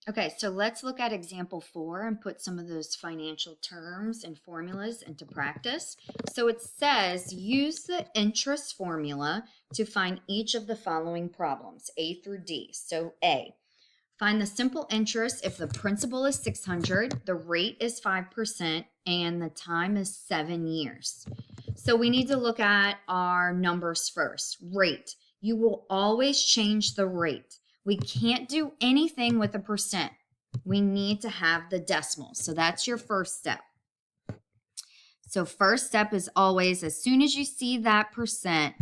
Okay, so let's look at example 4 and put some of those financial terms and formulas into practice. So it says use the interest formula to find each of the following problems, A through D. So A, find the simple interest if the principal is 600, the rate is 5%, and the time is 7 years. So we need to look at our numbers first. Rate. You will always change the rate. We can't do anything with a percent. We need to have the decimal. So that's your first step. So first step is always, as soon as you see that percent,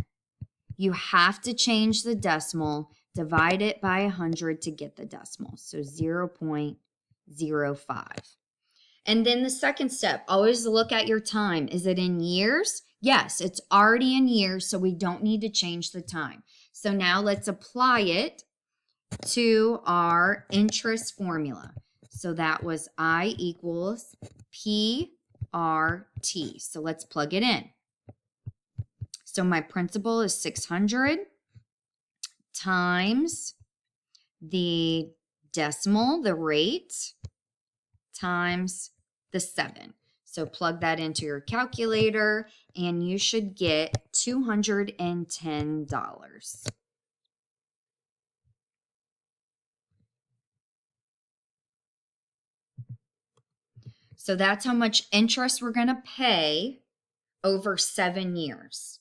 you have to change the decimal, divide it by 100 to get the decimal. So 0.05. And then the second step, always look at your time. Is it in years? Yes, it's already in years, so we don't need to change the time. So now let's apply it to our interest formula. So that was I equals PRT. So let's plug it in. So my principal is 600 times the decimal, the rate, times the 7. So plug that into your calculator and you should get $210. So that's how much interest we're going to pay over 7 years.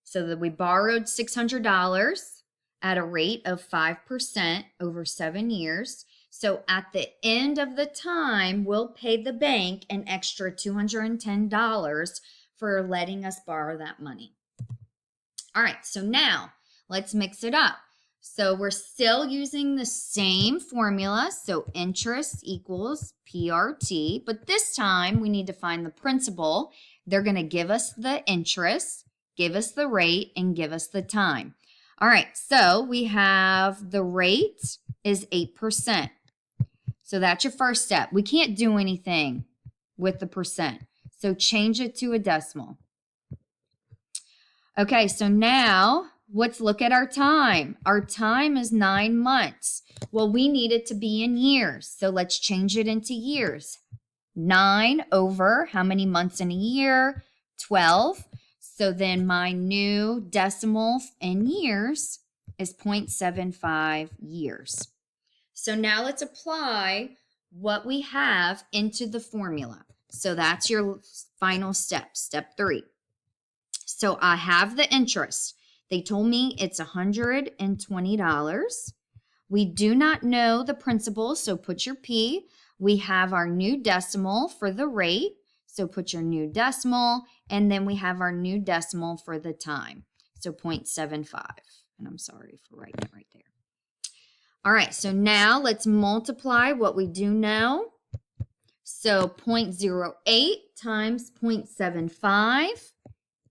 So that we borrowed $600 at a rate of 5% over 7 years. So at the end of the time, we'll pay the bank an extra $210 for letting us borrow that money. All right, so now let's mix it up. So we're still using the same formula. So interest equals PRT, but this time we need to find the principal. They're going to give us the interest, give us the rate, and give us the time. All right, so we have the rate is 8%. So that's your first step. We can't do anything with the percent. So change it to a decimal. Okay, so now let's look at our time. Our time is 9 months. Well, we need it to be in years. So let's change it into years. 9 over how many months in a year? 12. So then my new decimal in years is 0.75 years. So now let's apply what we have into the formula. So that's your final step, step 3. So I have the interest. They told me it's $120. We do not know the principal, so put your P. We have our new decimal for the rate, so put your new decimal, and then we have our new decimal for the time, so 0.75. And I'm sorry for writing it right there. All right, so now let's multiply what we do know. So 0.08 times 0.75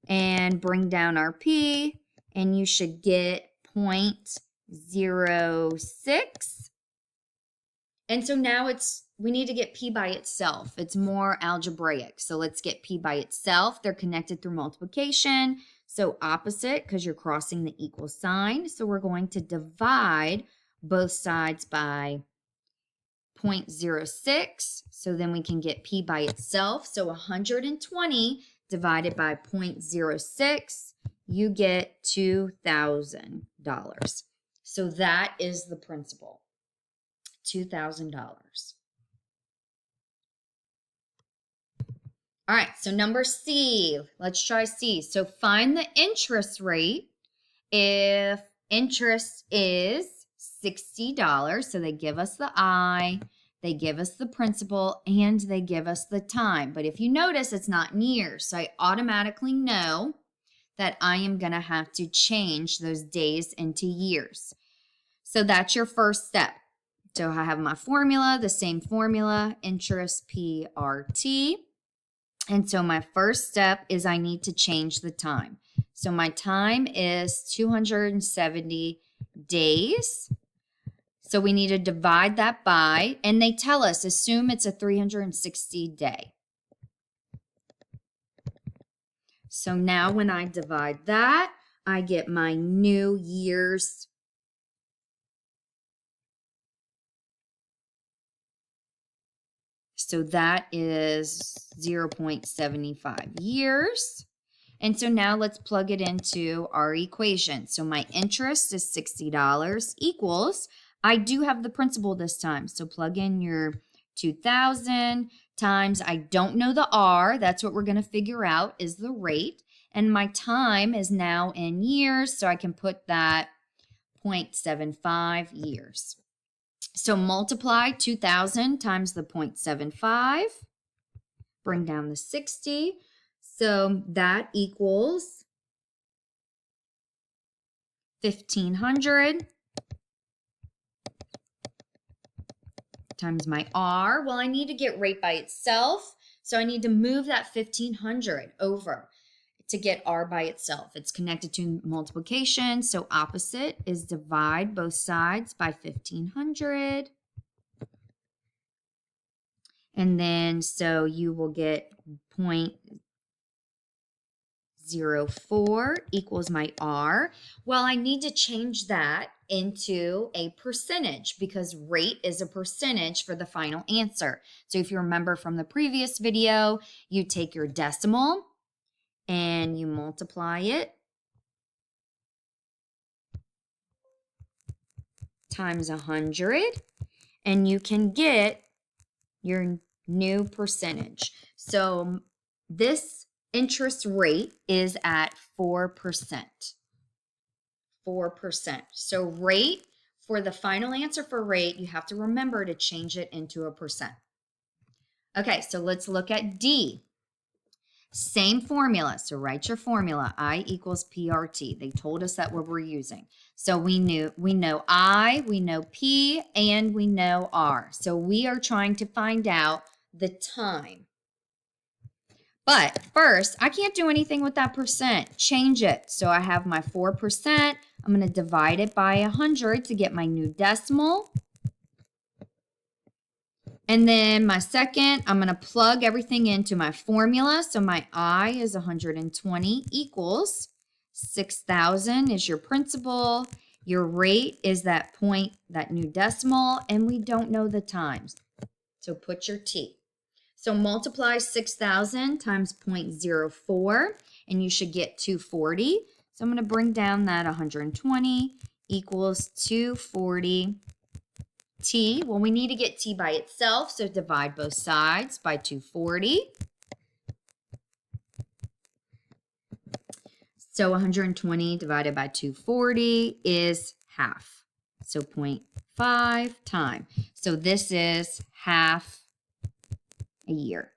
and bring down our P, and you should get 0.06. And so now we need to get P by itself. It's more algebraic. So let's get P by itself. They're connected through multiplication. So opposite, because you're crossing the equal sign. So we're going to divide both sides by 0.06. So then we can get P by itself. So 120 divided by 0.06, you get $2,000. So that is the principal, $2,000. All right, so number C, let's try C. So find the interest rate if interest is $60. So they give us the I, they give us the principal, and they give us the time. But if you notice, it's not in years. So I automatically know that I am going to have to change those days into years. So that's your first step. So I have my formula, the same formula, interest PRT. And so my first step is I need to change the time. So my time is 270 days. So we need to divide that by, and they tell us, assume it's a 360 day. So now when I divide that, I get my new year's So that is 0.75 years. And so now let's plug it into our equation. So my interest is $60 equals, I do have the principal this time. So plug in your 2,000 times, I don't know the R, that's what we're going to figure out is the rate. And my time is now in years, so I can put that 0.75 years. So multiply 2,000 times the 0.75, bring down the 60. So that equals 1,500 times my R. Well, I need to get rate by itself, so I need to move that 1,500 over to get R by itself. It's connected to multiplication, so opposite is divide both sides by 1,500. And then, so you will get 0.04 equals my R. Well, I need to change that into a percentage because rate is a percentage for the final answer. So if you remember from the previous video, you take your decimal and you multiply it times 100, and you can get your new percentage. So this interest rate is at 4%. 4%. So rate, for the final answer for rate, you have to remember to change it into a percent. Okay, so let's look at D. Same formula. So write your formula. I equals PRT. They told us that what we're using. So we know I, we know P, and we know R. So we are trying to find out the time. But first, I can't do anything with that percent. Change it. So I have my 4%. I'm going to divide it by 100 to get my new decimal. And then my second, I'm going to plug everything into my formula. So my I is 120 equals 6,000 is your principal. Your rate is that point, that new decimal, and we don't know the times. So put your T. So multiply 6,000 times 0.04, and you should get 240. So I'm going to bring down that 120 equals 240 T. Well, we need to get T by itself, so divide both sides by 240. So 120 divided by 240 is half. So 0.5 time. So this is half a year.